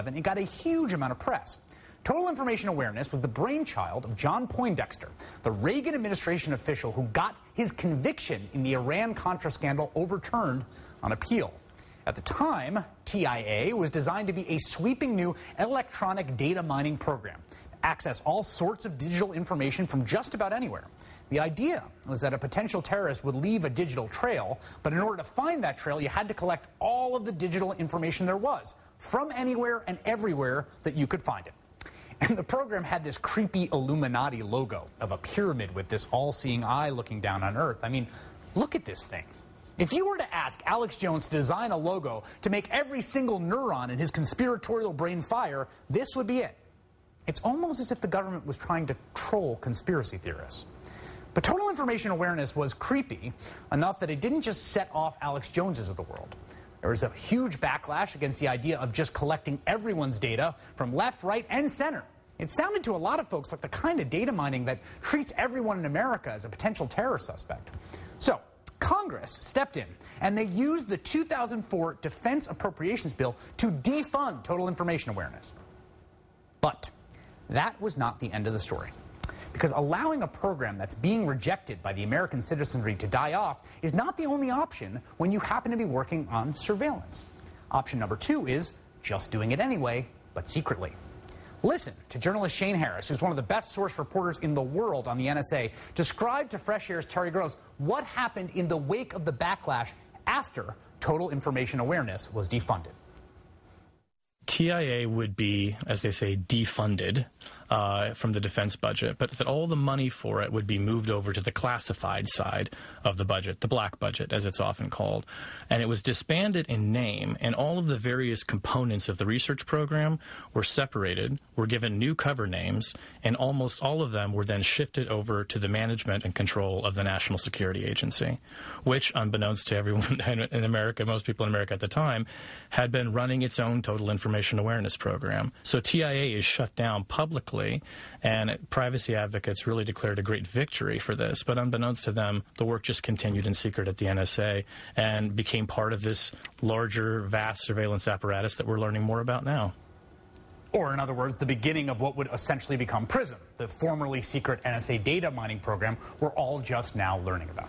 it got a huge amount of press. Total information awareness was the brainchild of John Poindexter, the Reagan administration official who got his conviction in the Iran-Contra scandal overturned on appeal. At the time, TIA was designed to be a sweeping new electronic data mining program to access all sorts of digital information from just about anywhere. The idea was that a potential terrorist would leave a digital trail, but in order to find that trail, you had to collect all of the digital information there was, from anywhere and everywhere that you could find it. And the program had this creepy Illuminati logo of a pyramid with this all-seeing eye looking down on Earth. I mean, look at this thing. If you were to ask Alex Jones to design a logo to make every single neuron in his conspiratorial brain fire, this would be it. It's almost as if the government was trying to troll conspiracy theorists. But total information awareness was creepy enough that it didn't just set off Alex Joneses of the world. There was a huge backlash against the idea of just collecting everyone's data from left, right, and center. It sounded to a lot of folks like the kind of data mining that treats everyone in America as a potential terror suspect. So Congress stepped in, and they used the 2004 Defense Appropriations Bill to defund total information awareness. But that was not the end of the story. Because allowing a program that's being rejected by the American citizenry to die off is not the only option when you happen to be working on surveillance. Option number 2 is just doing it anyway, but secretly. Listen to journalist Shane Harris, who's one of the best source reporters in the world on the NSA, describe to Fresh Air's Terry Gross what happened in the wake of the backlash after total information awareness was defunded. TIA would be, as they say, defunded from the defense budget, but that all the money for it would be moved over to the classified side of the budget, the black budget, as it's often called. And it was disbanded in name, and all of the various components of the research program were separated, were given new cover names, and almost all of them were then shifted over to the management and control of the National Security Agency, which, unbeknownst to everyone in America, most people in America at the time, had been running its own total information awareness program. So TIA is shut down publicly, and privacy advocates really declared a great victory for this. But unbeknownst to them, the work just continued in secret at the NSA and became part of this larger, vast surveillance apparatus that we're learning more about now. Or, in other words, the beginning of what would essentially become PRISM, the formerly secret NSA data mining program we're all just now learning about.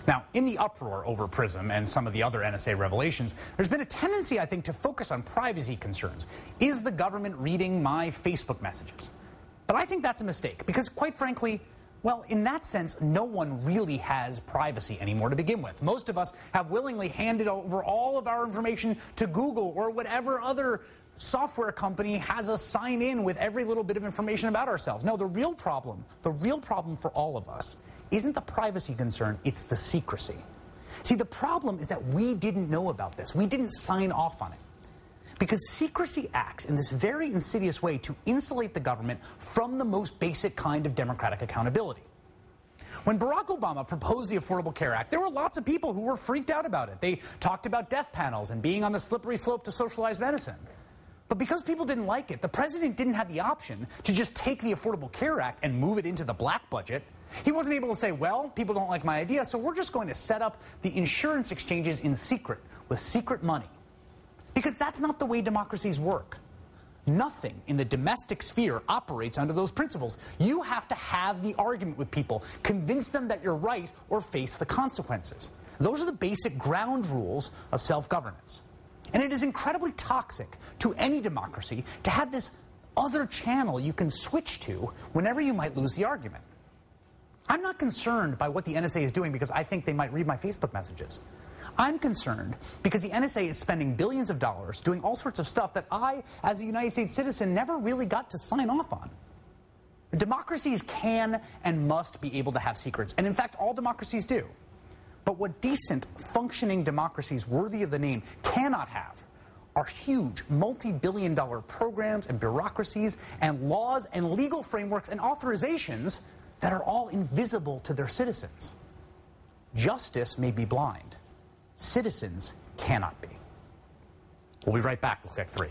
Now, in the uproar over PRISM and some of the other NSA revelations, there's been a tendency, I think, to focus on privacy concerns. Is the government reading my Facebook messages? But I think that's a mistake, because quite frankly, well, in that sense, no one really has privacy anymore to begin with. Most of us have willingly handed over all of our information to Google or whatever other software company has us sign in with every little bit of information about ourselves. No, the real problem for all of us isn't the privacy concern, it's the secrecy. See, the problem is that we didn't know about this. We didn't sign off on it. Because secrecy acts in this very insidious way to insulate the government from the most basic kind of democratic accountability. When Barack Obama proposed the Affordable Care Act, there were lots of people who were freaked out about it. They talked about death panels and being on the slippery slope to socialized medicine. But because people didn't like it, the president didn't have the option to just take the Affordable Care Act and move it into the black budget. He wasn't able to say, well, people don't like my idea, so we're just going to set up the insurance exchanges in secret, with secret money. Because that's not the way democracies work. Nothing in the domestic sphere operates under those principles. You have to have the argument with people, convince them that you're right, or face the consequences. Those are the basic ground rules of self-governance. And it is incredibly toxic to any democracy to have this other channel you can switch to whenever you might lose the argument. I'm not concerned by what the NSA is doing because I think they might read my Facebook messages. I'm concerned because the NSA is spending billions of dollars doing all sorts of stuff that I, as a United States citizen, never really got to sign off on. Democracies can and must be able to have secrets, and in fact, all democracies do. But what decent, functioning democracies worthy of the name cannot have are huge, multi-billion-dollar programs and bureaucracies and laws and legal frameworks and authorizations that are all invisible to their citizens. Justice may be blind. Citizens cannot be. We'll be right back with Click 3.